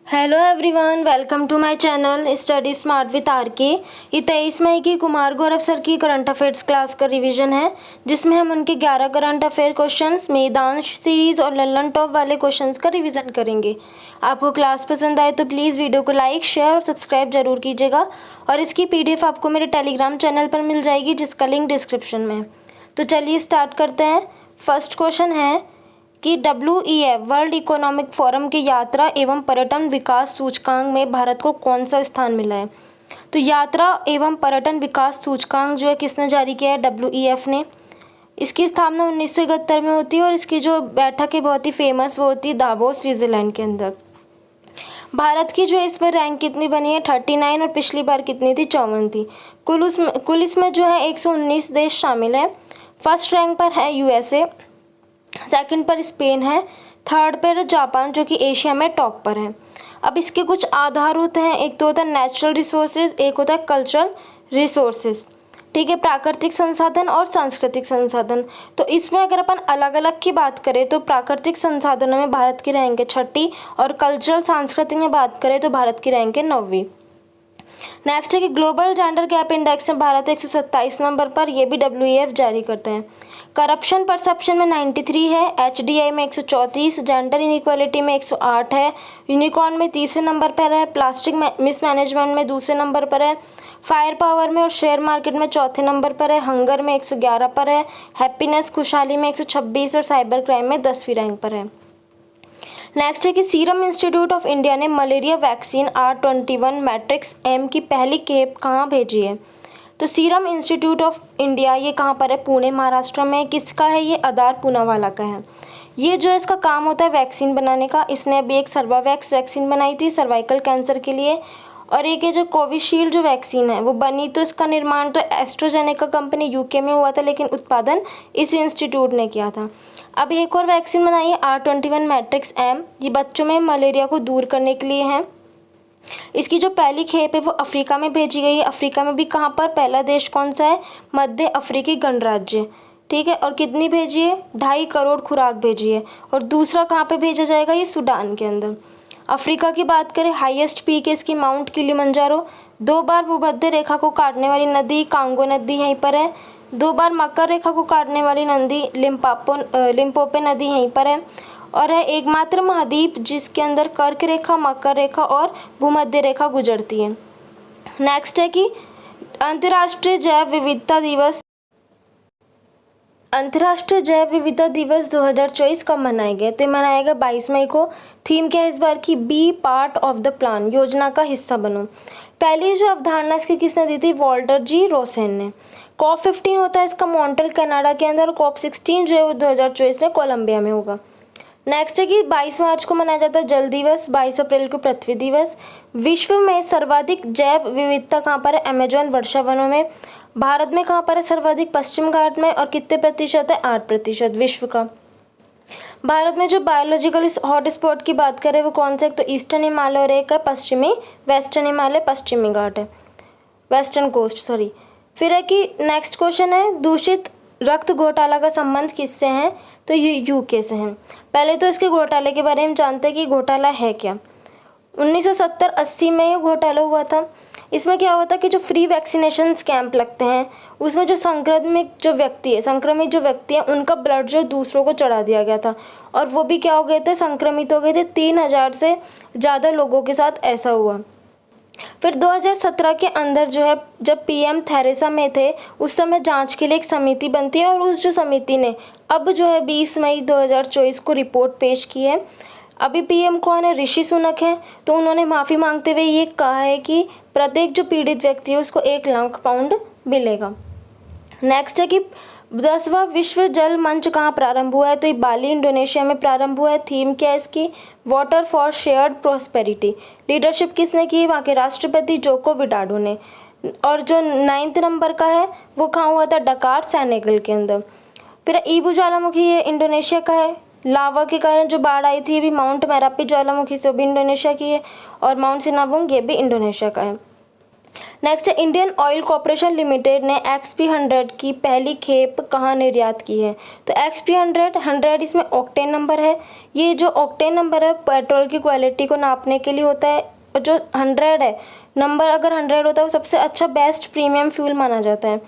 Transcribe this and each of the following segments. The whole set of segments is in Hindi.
Hello everyone, welcome to my channel study smart with R K. ये 23 मई की कुमार गौरव सर की करंट अफेयर्स क्लास का रिवीजन है, जिसमें हम उनके 11 current affair questions, Maidan series और लल्लन टॉप वाले क्वेश्चंस का रिवीजन करेंगे। आपको क्लास पसंद आए तो प्लीज़ वीडियो को लाइक, शेयर और सब्सक्राइब जरूर कीजिएगा। और इसकी PDF आपको मेरे टेलीग्राम चैनल पर मिल जाएगी, जिसका लिंक डिस्क्रिप्शन में है। तो चलिए स्टार्ट करते हैं। फर्स्ट क्वेश्चन है कि WEF वर्ल्ड इकोनॉमिक फोरम के यात्रा एवं पर्यटन विकास सूचकांक में भारत को कौन सा स्थान मिला है। तो यात्रा एवं पर्यटन विकास सूचकांक जो है किसने जारी किया है? WEF ने। इसकी स्थापना 1971 में होती है और इसकी जो बैठक है बहुत ही फेमस, वो होती है दावोस, स्विट्जरलैंड के अंदर। भारत की जो है इसमें रैंक कितनी बनी है? 39, और पिछली बार कितनी थी? 54 थी। कुल इसमें जो है 119 देश शामिल है। फर्स्ट रैंक पर है USA, सेकंड पर स्पेन है, थर्ड पर जापान जो कि एशिया में टॉप पर है। अब इसके कुछ आधार होते हैं, एक तो होता है नेचुरल रिसोर्सेज, एक होता है कल्चरल रिसोर्सेज, ठीक है, प्राकृतिक संसाधन और सांस्कृतिक संसाधन। तो इसमें अगर अपन अलग अलग की बात करें तो प्राकृतिक संसाधनों में भारत की रैंक है 6ठी, और कल्चरल सांस्कृतिक में बात करें तो भारत की रैंक है 9वीं। नेक्स्ट है कि ग्लोबल जेंडर गैप इंडेक्स में भारत 127 नंबर पर, यह भी WEF जारी करते हैं। करप्शन परसेप्शन में 93 है, HDI में 134, जेंडर इनइक्वालिटी में 108 है, यूनिकॉर्न में तीसरे नंबर पर है, प्लास्टिक मिसमैनेजमेंट में दूसरे नंबर पर है, फायर पावर में और शेयर मार्केट में चौथे नंबर पर है, हंगर में 111 पर है, हैप्पीनेस खुशहाली में 126 और साइबर क्राइम में 10वीं रैंक पर है। नेक्स्ट है कि सीरम इंस्टीट्यूट ऑफ इंडिया ने malaria vaccine R21 matrix M की पहली खेप कहाँ भेजी है? तो सीरम इंस्टीट्यूट ऑफ इंडिया ये कहाँ पर है? पुणे, महाराष्ट्र में। किसका है ये? आधार पूनावाला का है। ये जो है इसका काम होता है वैक्सीन बनाने का। इसने अभी एक सर्वावैक्स वैक्सीन बनाई थी सर्वाइकल कैंसर के लिए, और एक ये जो कोविशील्ड जो वैक्सीन है वो बनी, तो इसका निर्माण तो एस्ट्राजेनेका कंपनी UK में हुआ था, लेकिन उत्पादन इस इंस्टीट्यूट ने किया था। अब एक और वैक्सीन बनाई है R21 मैट्रिक्स M, ये बच्चों में मलेरिया को दूर करने के लिए है। इसकी जो पहली खेप है वो अफ्रीका में भेजी गई है। अफ्रीका में भी कहाँ पर? पहला देश कौन सा है? मध्य अफ्रीकी गणराज्य, ठीक है। और कितनी भेजी है? 2.5 करोड़ खुराक भेजी है। और दूसरा कहाँ पे भेजा जाएगा? ये सूडान के अंदर। अफ्रीका की बात करें, हाईएस्ट पीक है इसकी माउंट किलिमंजारो। 2 बार भूमध्य रेखा को काटने वाली नदी कांगो नदी यहीं पर है। 2 बार मकर रेखा को काटने वाली नदी लिम्पोपो नदी यहीं पर है। और है एकमात्र महाद्वीप जिसके अंदर कर्क रेखा, मकर रेखा और भूमध्य रेखा गुजरती है। नेक्स्ट है कि अंतर्राष्ट्रीय जैव विविधता दिवस 2024 कब मनाए गए? तो ये मनाया गया 22 मई को। थीम क्या है इस बार की? Be part of the plan, योजना का हिस्सा बनो। पहली जो अवधारणा इसकी किसने दी थी? वॉल्टर जी रोसेन ने। COP15 होता है इसका मॉन्ट्रियल कनाडा के अंदर, और COP16 जो है वो 2024 में कोलंबिया में होगा। नेक्स्ट है कि 22 मार्च को मनाया जाता है जल दिवस, 22 अप्रैल को पृथ्वी दिवस। विश्व में सर्वाधिक जैव विविधता कहाँ पर है? अमेजोन वर्षा वनों में। भारत में कहाँ पर है सर्वाधिक? पश्चिम घाट में। और कितने प्रतिशत है? 8% विश्व का। भारत में जो बायोलॉजिकल हॉट स्पॉट की बात करें वो कौन सा? एक तो ईस्टर्न हिमालय और एक है पश्चिमी वेस्टर्न हिमालय, पश्चिमी घाट है, वेस्टर्न कोस्ट सॉरी। फिर है कि नेक्स्ट क्वेश्चन है, दूषित रक्त घोटाला का संबंध किससे है? तो ये UK से है। पहले तो इसके घोटाले के बारे में जानते हैं कि घोटाला है क्या। 1970-80 में ये घोटाला हुआ था। इसमें क्या होता है कि जो फ्री वैक्सीनेशन कैंप लगते हैं उसमें जो संक्रमित जो व्यक्ति हैं उनका ब्लड जो दूसरों को चढ़ा दिया गया था, और वो भी क्या हो गए थे? संक्रमित हो गए थे। 3000 से ज़्यादा लोगों के साथ ऐसा हुआ। फिर 2017 के अंदर जो है, जब PM थेरेसा में थे उस समय जांच के लिए एक समिति बनती है, और उस जो समिति ने अब जो है 20 मई 2024 को रिपोर्ट पेश की है। अभी PM कौन है? ऋषि सुनक हैं। तो उन्होंने माफ़ी मांगते हुए ये कहा है कि प्रत्येक जो पीड़ित व्यक्ति है उसको 1 लाख पाउंड मिलेगा। नेक्स्ट है कि 10वां विश्व जल मंच कहाँ प्रारंभ हुआ है? तो ये बाली, इंडोनेशिया में प्रारंभ हुआ है। थीम क्या है इसकी? Water for shared prosperity. Leadership किसने की? वहाँ के राष्ट्रपति जोको विडोडो ने। और जो 9th नंबर का है वो कहाँ हुआ था? डकार, सेनेगल के अंदर। फिर ईबू ज्वालामुखी ये इंडोनेशिया का है। लावा के कारण जो बाढ़ आई थी ये भी माउंट मेरापी ज्वालामुखी से, वो भी इंडोनेशिया की है। और माउंट सिनाबुंग ये भी इंडोनेशिया का है। नेक्स्ट है इंडियन ऑयल कॉरपोरेशन लिमिटेड ने XP100 की पहली खेप कहाँ निर्यात की है। तो XP100 इसमें ऑक्टेन नंबर है। ये जो ऑक्टेन नंबर है पेट्रोल की क्वालिटी को नापने के लिए होता है, और जो 100 है नंबर, अगर 100 होता है वो सबसे अच्छा बेस्ट प्रीमियम फ्यूल माना जाता है।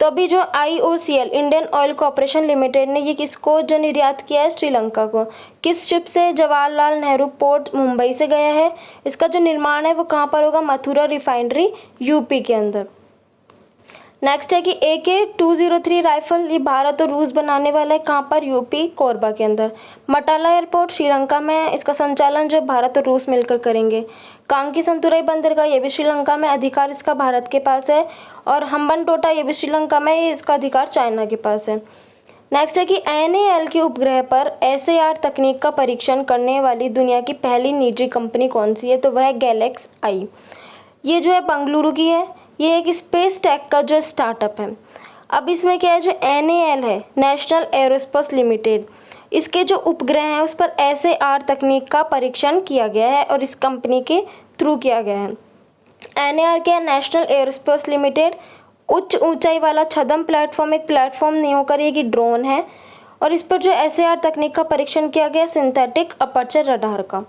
तो अभी जो IOCL Indian oil corporation limited ने ये किसको जो निर्यात किया है, श्रीलंका को। किस शिप से? जवाहरलाल नेहरू पोर्ट मुंबई से गया है। इसका जो निर्माण है वो कहाँ पर होगा? मथुरा रिफाइनरी यूपी के अंदर। नेक्स्ट है कि AK-203 राइफल ये भारत और रूस बनाने वाला है, कहाँ पर? यूपी कोरबा के अंदर। मटाला एयरपोर्ट श्रीलंका में है, इसका संचालन जो भारत और रूस मिलकर करेंगे। कांकी संतुरई बंदरगाह ये भी श्रीलंका में, अधिकार इसका भारत के पास है। और हम्बनटोटा ये भी श्रीलंका में, ये इसका अधिकार चाइना के पास है। नेक्स्ट है कि NAL के उपग्रह पर SAR तकनीक का परीक्षण करने वाली दुनिया की पहली निजी कंपनी कौन सी है? तो वह है गैलेक्स आई। ये जो है बेंगलुरु की है। ये एक स्पेस टेक का जो स्टार्टअप है। अब इसमें क्या है, जो NAL है नेशनल एरोस्पेस लिमिटेड, इसके जो उपग्रह हैं उस पर SAR तकनीक का परीक्षण किया गया है और इस कंपनी के थ्रू किया गया है। NAR क्या है? नेशनल एरोस्पेस लिमिटेड उच्च ऊंचाई वाला छद्म प्लेटफॉर्म एक प्लेटफॉर्म नहीं होकर ये ड्रोन है, और इस पर जो SAR तकनीक का परीक्षण किया गया सिंथेटिक अपर्चर रडार का।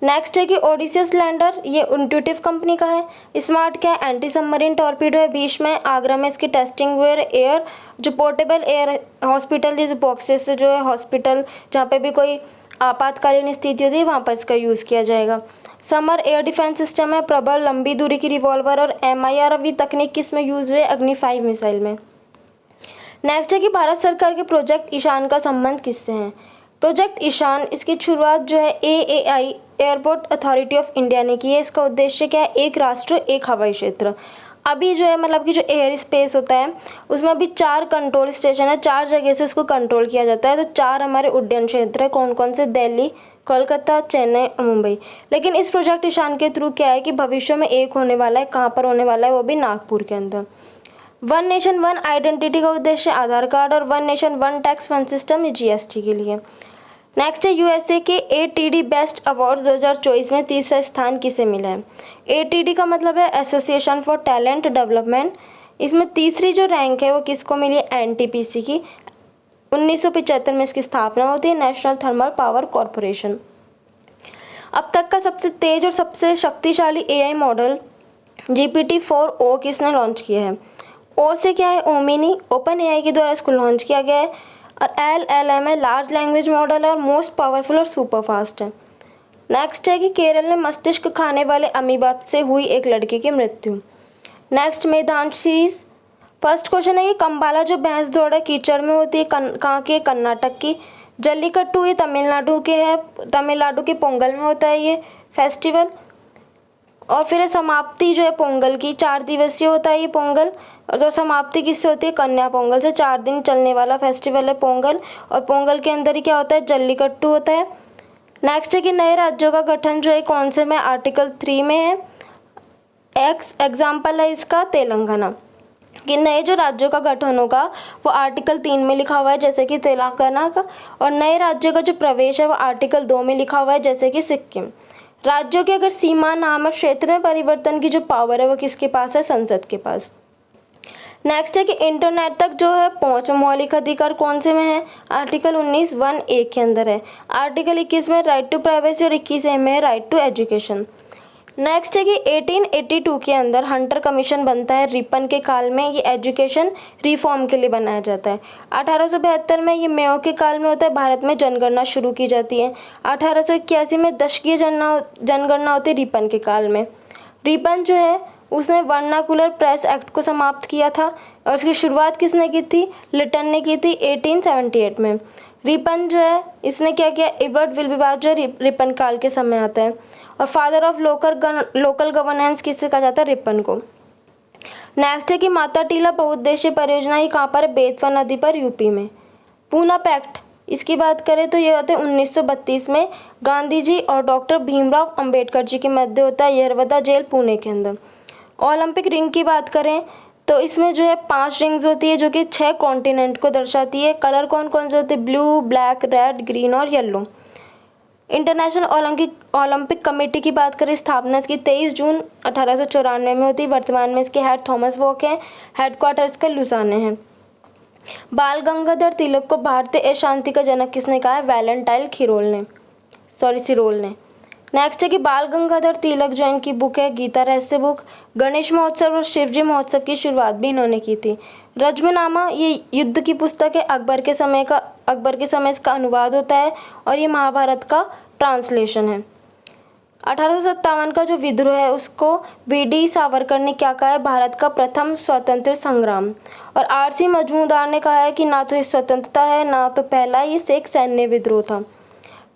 नेक्स्ट है कि ओडिसियस लैंडर ये इंट्यूटिव कंपनी का है। स्मार्ट क्या है? एंटी सबमरीन टॉर्पीडो है। बीच में आगरा में इसकी टेस्टिंग हुई। एयर जो पोर्टेबल एयर हॉस्पिटल जैसे बॉक्सेस से जो है हॉस्पिटल जहाँ पे भी कोई आपातकालीन स्थिति होती है वहाँ पर इसका यूज़ किया जाएगा। समर एयर डिफेंस सिस्टम है। प्रबल लंबी दूरी की रिवॉल्वर और MIRV तकनीक किस में यूज़ हुई है? अग्नि 5 मिसाइल में। नेक्स्ट है कि भारत सरकार के प्रोजेक्ट ईशान का संबंध किससे है? प्रोजेक्ट ईशान इसकी शुरुआत जो है AAI airport authority of India ने की है। इसका उद्देश्य क्या है? एक राष्ट्र एक हवाई क्षेत्र। अभी जो है मतलब कि जो एयर स्पेस होता है उसमें अभी 4 कंट्रोल स्टेशन है, 4 जगह से उसको कंट्रोल किया जाता है। तो 4 हमारे उड्डयन क्षेत्र है। कौन कौन से? दिल्ली, कोलकाता, चेन्नई और मुंबई। लेकिन इस प्रोजेक्ट ईशान के थ्रू क्या है कि भविष्य में एक होने वाला है। कहाँ पर होने वाला है? वो भी नागपुर के अंदर। वन नेशन वन आइडेंटिटी का उद्देश्य आधार कार्ड, और one nation one tax one system ये GST के लिए। नेक्स्ट है USA के ATD बेस्ट अवार्ड 2024 में तीसरा स्थान किसे मिला है? ATD का मतलब है एसोसिएशन फॉर टैलेंट डेवलपमेंट। इसमें तीसरी जो रैंक है वो किसको मिली है? NTPC की। 1975 में इसकी स्थापना होती है, नेशनल थर्मल पावर कॉरपोरेशन। अब तक का सबसे तेज और सबसे शक्तिशाली AI मॉडल GPT-4o किसने लॉन्च किया है? O से क्या है? ओमिनी, ओपन AI के द्वारा इसको लॉन्च किया गया है। और LLM है, लार्ज लैंग्वेज मॉडल है और मोस्ट पावरफुल और सुपर फास्ट है। नेक्स्ट है कि केरल में मस्तिष्क खाने वाले अमीबा से हुई एक लड़की की मृत्यु। नेक्स्ट मैदान सीरीज। फर्स्ट क्वेश्चन है कि कंबाला जो भैंस दौड़ है कीचड़ में होती है, कहाँ की है? कर्नाटक की। जल्लीकट्टू ये तमिलनाडु के है, तमिलनाडु के पोंगल में होता है ये फेस्टिवल। और फिर समाप्ति जो है पोंगल की, 4 दिवसीय होता है ये पोंगल। और जो समाप्ति किससे होती है? कन्या पोंगल से। 4 दिन चलने वाला फेस्टिवल है पोंगल। और पोंगल के अंदर ही क्या होता है? जल्लीकट्टू होता है। नेक्स्ट है कि नए राज्यों का गठन जो है कौन से में? आर्टिकल 3 में है। एग्जाम्पल है इसका तेलंगाना। कि नए जो राज्यों का गठन होगा वो आर्टिकल 3 में लिखा हुआ है जैसे कि तेलंगाना का, और नए राज्यों का जो प्रवेश है वो आर्टिकल 2 में लिखा हुआ है जैसे कि सिक्किम। राज्यों की अगर सीमा, नाम और क्षेत्र में परिवर्तन की जो पावर है वो किसके पास है? संसद के पास। नेक्स्ट है कि इंटरनेट तक जो है पहुंच मौलिक अधिकार कौन से में है? आर्टिकल 19(1)(a) के अंदर है। आर्टिकल 21 में राइट टू प्राइवेसी और 21(a) में राइट टू एजुकेशन। नेक्स्ट है कि 1882 के अंदर हंटर कमीशन बनता है रिपन के काल में। ये एजुकेशन रिफॉर्म के लिए बनाया जाता है। 1872 में ये मेयो के काल में होता है। भारत में जनगणना शुरू की जाती है। 1881 में दशकीय जनगणना होती है रिपन के काल में। रिपन जो है उसने वर्नाकुलर प्रेस एक्ट को समाप्त किया था, और इसकी शुरुआत किसने की थी? लिटन ने की थी 1878 में। रिपन जो है इसने क्या किया? एडवर्ड विल्बेबाच जो रिपन काल के समय आता है। और फादर ऑफ लोकल गवर्नेंस किससे कहा जाता है? रिपन को। नेक्स्ट है कि माता टीला बहुउद्देशीय परियोजना ये कहाँ पर है? बेतवा नदी पर, यूपी में। पूना पैक्ट इसकी बात करें तो ये होते हैं 1932 में गांधी जी और डॉक्टर भीमराव अंबेडकर जी के मध्य होता है, यरवदा जेल पुणे के अंदर। ओलंपिक रिंग की बात करें तो इसमें जो है 5 रिंग्स होती है जो कि 6 कॉन्टिनेंट को दर्शाती है। कलर कौन कौन से होते हैं? ब्लू, ब्लैक, रेड, ग्रीन और येलो। इंटरनेशनल ओलंपिक कमेटी की बात करें, स्थापना इसकी 23 जून 1894 में होती। वर्तमान में इसके हेड थॉमस वॉक हैं। हेडक्वार्टर इसका लुसाने हैं। बाल गंगाधर तिलक को भारतीय अशांति का जनक किसने कहा है? वैलेंटाइन सिरोल ने। नेक्स्ट है कि बाल गंगाधर तिलक जो इनकी बुक है गीता रहस्य बुक। गणेश महोत्सव और शिवजी महोत्सव की शुरुआत भी इन्होंने की थी। रज्मनामा ये युद्ध की पुस्तक है। अकबर के समय इसका अनुवाद होता है और ये महाभारत का ट्रांसलेशन है। 1857 का जो विद्रोह है उसको वीडी सावरकर ने क्या कहा है? भारत का प्रथम स्वतंत्र संग्राम। और आरसी मजूमदार ने कहा है कि ना तो ये स्वतंत्रता है, ना तो पहला ये एक सैन्य विद्रोह था।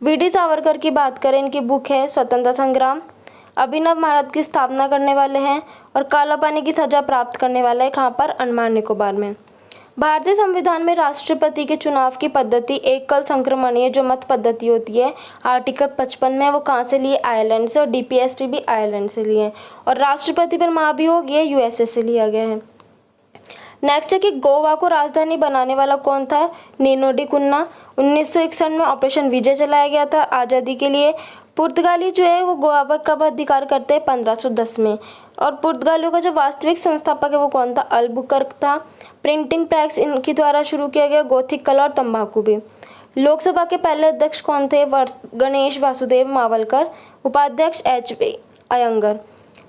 वीडी सावरकर की बात करें, इनकी बुक है स्वतंत्रता संग्राम। अभिनव भारत की स्थापना करने वाले हैं और काला पानी की सजा प्राप्त करने वाला है कहाँ पर? अंडमान निकोबार में। भारतीय संविधान में राष्ट्रपति के चुनाव की पद्धति एकल संक्रमणीय जो मत पद्धति होती है आर्टिकल 55 में, वो कहाँ से लिए? आयरलैंड से। और डीपीएसपी भी आयरलैंड से लिए। और राष्ट्रपति पर महाभियोग ये यूएसए से लिया गया है। नेक्स्ट है कि गोवा को राजधानी बनाने वाला कौन था? नीनो डी कुन्ना। 1961 में ऑपरेशन विजय चलाया गया था आज़ादी के लिए। पुर्तगाली जो है वो गोवा पर कब अधिकार करते हैं? 1510 में। और पुर्तगालियों का जो वास्तविक संस्थापक है वो कौन था? अल्बुकर्क था। प्रिंटिंग प्रेस इनके द्वारा शुरू किया गया। गोथिक कला और तंबाकू भी। लोकसभा के पहले अध्यक्ष कौन थे? गणेश वासुदेव मावलकर। उपाध्यक्ष एच.वी. अयंगर।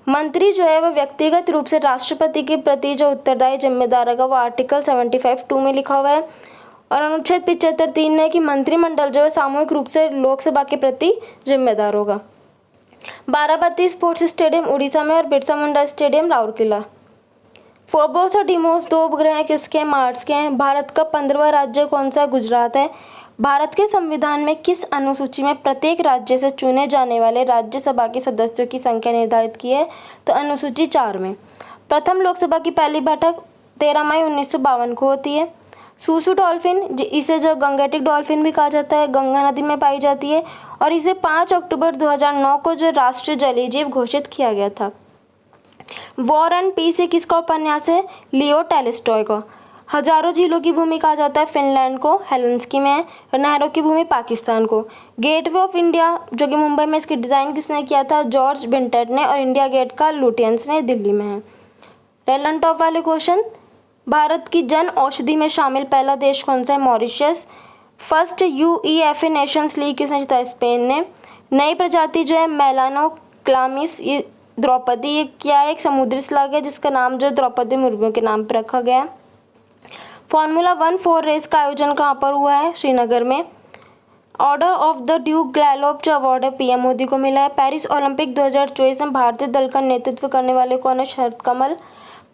मंत्री जो है वह व्यक्तिगत रूप से राष्ट्रपति के प्रति जो उत्तरदायी जिम्मेदार है वो आर्टिकल 75(2) में लिखा हुआ है। और अनुच्छेद 75(3) में कि मंत्रिमंडल जो है सामूहिक रूप से लोकसभा के प्रति जिम्मेदार होगा। बाराबती स्पोर्ट्स स्टेडियम उड़ीसा में और बिरसा मुंडा स्टेडियम राउरकेला। फोबोस और डिमोस दो उपग्रह किसके हैं? मार्स के हैं। भारत का 15वां राज्य कौन सा? गुजरात है। भारत के संविधान में किस अनुसूची में प्रत्येक राज्य से चुने जाने वाले राज्यसभा के सदस्यों की संख्या निर्धारित की है? तो अनुसूची 4 में। प्रथम लोकसभा की पहली बैठक 13 मई 1952 को होती है। सूसू डॉल्फिन, इसे जो गंगेटिक डॉल्फिन भी कहा जाता है, गंगा नदी में पाई जाती है और इसे 5 अक्टूबर 2009 को जो राष्ट्रीय जलीय जीव घोषित किया गया था। वॉर एंड पीस ये किसका उपन्यास है? लियो टॉल्स्टॉय का। हजारों झीलों की भूमि कहा जाता है फिनलैंड को, हेलेंस्की में है। और नहरों की भूमि पाकिस्तान को। गेटवे ऑफ इंडिया जो कि मुंबई में, इसकी डिज़ाइन किसने किया था? जॉर्ज विंटेड ने। और इंडिया गेट का लुटियंस ने, दिल्ली में है। रेलन टॉप वाले क्वेश्चन, भारत की जन औषधि में शामिल पहला देश कौन सा है? Mauritius. First UEFA Nations league किसने जीता है? स्पेन ने। नई प्रजाति जो है मेलानोक्लामिस, ये द्रौपदी, ये क्या है? एक समुद्री स्लग है जिसका नाम जो द्रौपदी मुर्मू के नाम पर रखा गया। फार्मूला 1 4 रेस का आयोजन कहाँ पर हुआ है? श्रीनगर में। ऑर्डर ऑफ द ड्यूक ग्लैलोप जो अवार्ड है पीएम मोदी को मिला है। पेरिस ओलंपिक 2024 में भारतीय दल का नेतृत्व करने वाले कौन है? शरद कमल।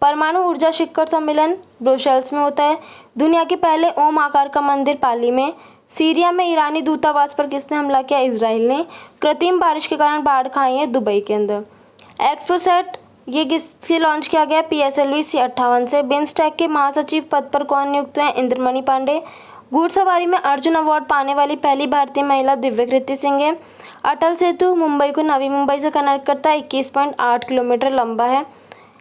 परमाणु ऊर्जा शिखर सम्मेलन ब्रुसेल्स में होता है। दुनिया के पहले ओम आकार का मंदिर पाली में। सीरिया में ईरानी दूतावास पर किसने हमला किया? इजराइल ने। कृत्रिम बारिश के कारण बाढ़ कहाँ आई है? दुबई के अंदर। एक्सपोसेट ये किससे लॉन्च किया गया? PSLV C58 से। बिम्स्टेक के महासचिव पद पर कौन नियुक्त हुए हैं? इंद्रमणि पांडे। घुड़सवारी में अर्जुन अवार्ड पाने वाली पहली भारतीय महिला दिव्यकृति सिंह है। अटल सेतु मुंबई को नवी मुंबई से कनेक्ट करता है, 21.8 किलोमीटर लंबा है।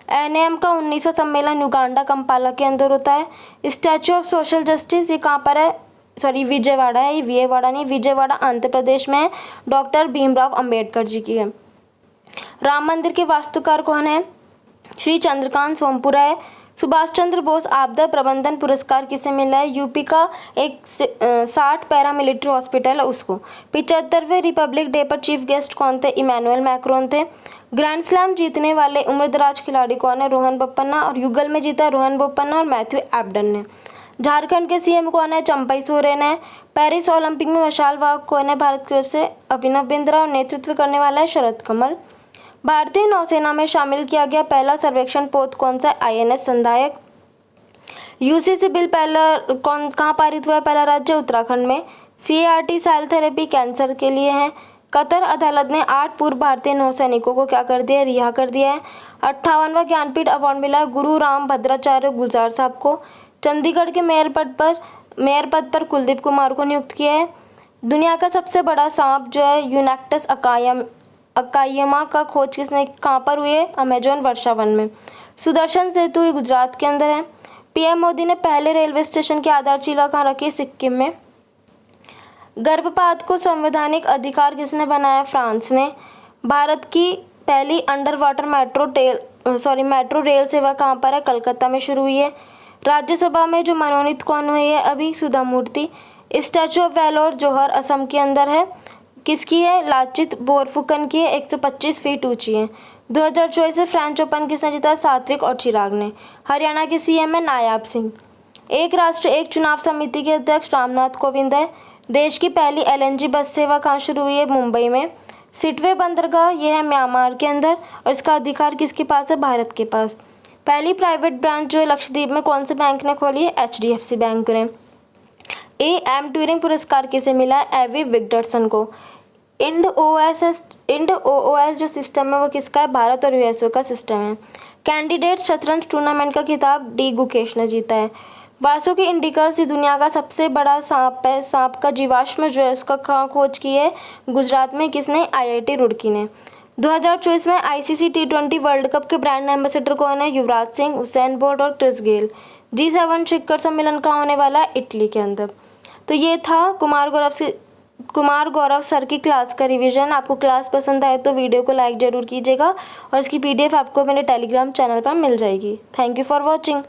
NAM का 19वां सम्मेलन युगांडा कंपाला के अंदर होता है। स्टैचू ऑफ सोशल जस्टिस ये कहाँ पर है? विजयवाड़ा है। ये विजयवाड़ा नहीं, विजयवाड़ा आंध्र प्रदेश में है। डॉक्टर भीमराव अंबेडकर जी की है। राम मंदिर के वास्तुकार कौन है? श्री चंद्रकांत सोमपुरा है। सुभाष चंद्र बोस आपदा प्रबंधन पुरस्कार किसे मिला है? यूपी का एक 60 पैरामिलिट्री हॉस्पिटल है उसको। 75वें रिपब्लिक डे पर चीफ गेस्ट कौन थे? इमैनुअल मैक्रोन थे। ग्रैंड स्लैम जीतने वाले उम्रदराज खिलाड़ी कौन है? रोहन बोपन्ना। और युगल में जीता रोहन बोपन्ना और मैथ्यू एबडन ने। झारखंड के CM कौन है? चंपई सोरेन है। पेरिस ओलंपिक में मशाल वाहक कौन है भारत की तरफ से? अभिनव बिंद्रा। और नेतृत्व करने वाला है शरद कमल। भारतीय नौसेना में शामिल किया गया पहला सर्वेक्षण पोत कौन सा? INS संधायक। UCC बिल कहाँ पारित हुआ है? पहला राज्य उत्तराखंड में। CART सेल थेरेपी कैंसर के लिए है। कतर अदालत ने 8 पूर्व भारतीय नौसैनिकों को क्या कर दिया? रिहा कर दिया है। 58वां ज्ञानपीठ अवार्ड मिला गुरु राम भद्राचार्य गुलजार साहब को। चंडीगढ़ के मेयर पद पर कुलदीप कुमार को नियुक्त किया है। दुनिया का सबसे बड़ा सांप जो है यूनैक्टस अकायमा का खोज किसने कहाँ पर हुई है? अमेजोन वर्षावन में। सुदर्शन सेतु ये गुजरात के अंदर है। PM मोदी ने पहले रेलवे स्टेशन की आधारशिला कहाँ रखी? सिक्किम में। गर्भपात को संवैधानिक अधिकार किसने बनाया? फ्रांस ने। भारत की पहली अंडर वाटर मेट्रो रेल सेवा कहाँ पर है? कलकत्ता में शुरू हुई है। राज्यसभा में जो मनोनीत कौन हुई है अभी? सुधा मूर्ति। स्टैचू ऑफ वेलोर जौहर असम के अंदर है। किसकी है? लाचित बोरफुकन की है, 125 फीट ऊंची है। 2024 से फ्रेंच ओपन किसने जीता? सात्विक और चिराग ने। हरियाणा के सीएम है नायाब सिंह। एक राष्ट्र एक चुनाव समिति के अध्यक्ष रामनाथ कोविंद है। देश की पहली एलएनजी बस सेवा कहाँ शुरू हुई है? मुंबई में। सिटवे बंदरगाह यह है म्यांमार के अंदर और इसका अधिकार किसके पास है? भारत के पास। पहली प्राइवेट ब्रांच जो है लक्षद्वीप में कौन से बैंक ने खोली है? एचडीएफसी बैंक ने। एम ट्यूरिंग पुरस्कार किसे मिला है? एवी विक्टरसन को। इंड ओओएस जो सिस्टम है वो किसका है? भारत और यूएसए का सिस्टम है। कैंडिडेट शतरंज टूर्नामेंट का खिताब डी गुकेश ने जीता है। वासुकि इंडिकस ये दुनिया का सबसे बड़ा सांप है। सांप का जीवाश्म जो है उसका कहाँ खोज की है? गुजरात में। किसने? आईआईटी रुड़की ने। 2024 में आईसीसी T20 वर्ल्ड कप के ब्रांड एम्बेसडर कौन है? युवराज सिंह, हुसैन बोल्ट और क्रिस गेल। G7 शिखर सम्मेलन कहाँ होने वाला है? इटली के अंदर। तो ये था कुमार गौरव सर की क्लास का रिवीजन। आपको क्लास पसंद आए तो वीडियो को लाइक ज़रूर कीजिएगा और इसकी PDF आपको मेरे टेलीग्राम चैनल पर मिल जाएगी। Thank you for watching.